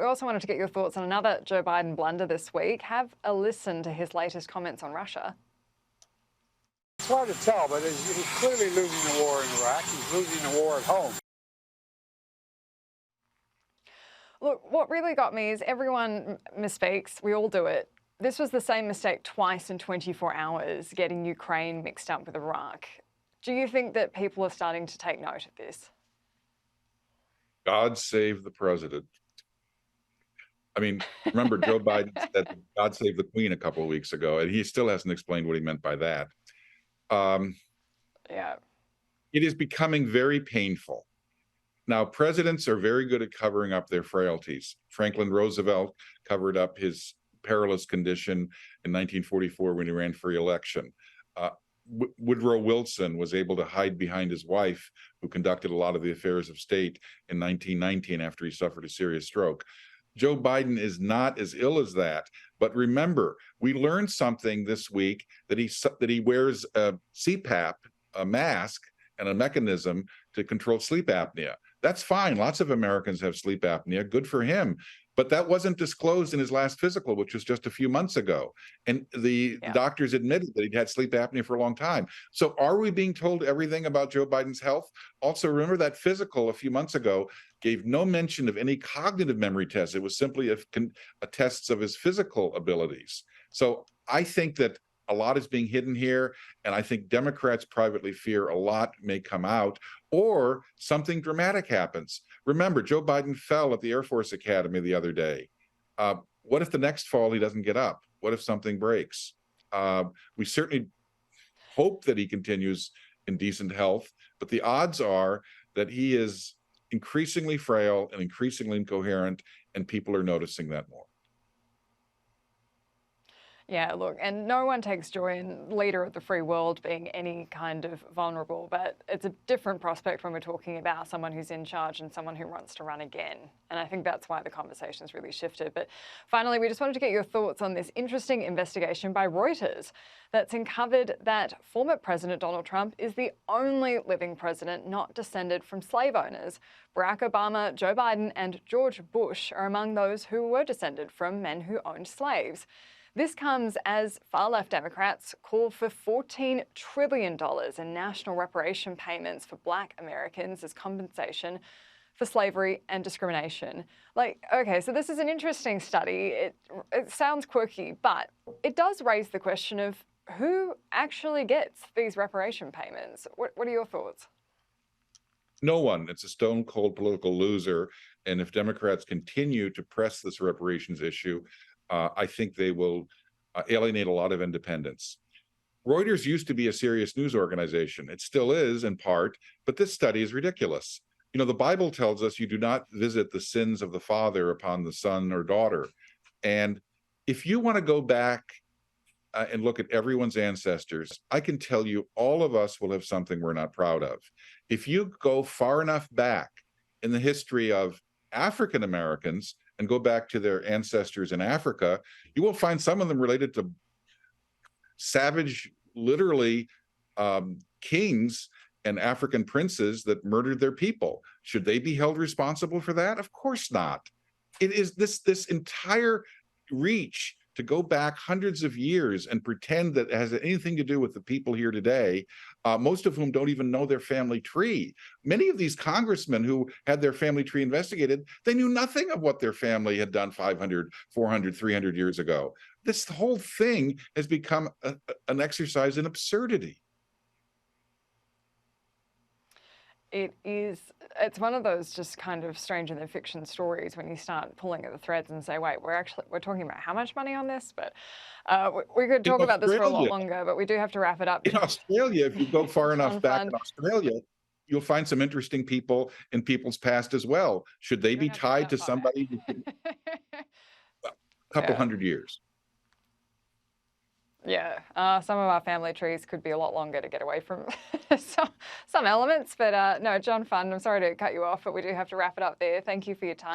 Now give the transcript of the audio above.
We also wanted to get your thoughts on another Joe Biden blunder this week. Have a listen to his latest comments on Russia. It's hard to tell, but he's clearly losing the war in Iraq. He's losing the war at home. Look, what really got me is everyone misspeaks. We all do it. This was the same mistake twice in 24 hours, getting Ukraine mixed up with Iraq. Do you think that people are starting to take note of this? God save the president. I mean, remember Joe Biden said God save the Queen a couple of weeks ago, and he still hasn't explained what he meant by that. Yeah. It is becoming very painful. Now, presidents are very good at covering up their frailties. Franklin Roosevelt covered up his perilous condition in 1944 when he ran for re-election. Woodrow Wilson was able to hide behind his wife, who conducted a lot of the affairs of state in 1919 after he suffered a serious stroke. Joe Biden is not as ill as that. But remember, we learned something this week that he wears a CPAP, a mask, and a mechanism to control sleep apnea. That's fine. Lots of Americans have sleep apnea. Good for him. But that wasn't disclosed in his last physical, which was just a few months ago. And the doctors admitted that he'd had sleep apnea for a long time. So are we being told everything about Joe Biden's health? Also, remember that physical a few months ago gave no mention of any cognitive memory tests. It was simply a tests of his physical abilities. So I think that a lot is being hidden here, and I think Democrats privately fear a lot may come out, or something dramatic happens. Remember, Joe Biden fell at the Air Force Academy the other day. What if the next fall he doesn't get up? What if something breaks? We certainly hope that he continues in decent health, but the odds are that he is increasingly frail and increasingly incoherent, and people are noticing that more. Yeah, look, and no one takes joy in leader of the free world being any kind of vulnerable, but it's a different prospect when we're talking about someone who's in charge and someone who wants to run again. And I think that's why the conversation's really shifted. But finally, we just wanted to get your thoughts on this interesting investigation by Reuters that's uncovered that former President Donald Trump is the only living president not descended from slave owners. Barack Obama, Joe Biden, and George Bush are among those who were descended from men who owned slaves. This comes as far-left Democrats call for $14 trillion in national reparation payments for Black Americans as compensation for slavery and discrimination. Okay, so this is an interesting study. It sounds quirky, but it does raise the question of who actually gets these reparation payments. What are your thoughts? No one. It's a stone-cold political loser. And if Democrats continue to press this reparations issue, I think they will alienate a lot of independents. Reuters used to be a serious news organization. It still is in part, but this study is ridiculous. You know, the Bible tells us you do not visit the sins of the father upon the son or daughter. And if you want to go back and look at everyone's ancestors, I can tell you all of us will have something we're not proud of. If you go far enough back in the history of African Americans and go back to their ancestors in Africa, you will find some of them related to savage, literally, kings and African princes that murdered their people. Should they be held responsible for that? Of course not. It is this entire reach to go back hundreds of years and pretend that it has anything to do with the people here today, most of whom don't even know their family tree. Many of these congressmen who had their family tree investigated, they knew nothing of what their family had done 500, 400, 300 years ago. This whole thing has become an exercise in absurdity. It's one of those just kind of stranger than fiction stories when you start pulling at the threads and say, wait, we're talking about how much money on this? But we could talk about this for a lot longer, but we do have to wrap it up. In Australia, if you go far enough back in Australia, you'll find some interesting people in people's past as well. Should they be tied to somebody a couple hundred years? Yeah, some of our family trees could be a lot longer to get away from some elements. But no, John Fund, I'm sorry to cut you off, but we do have to wrap it up there. Thank you for your time.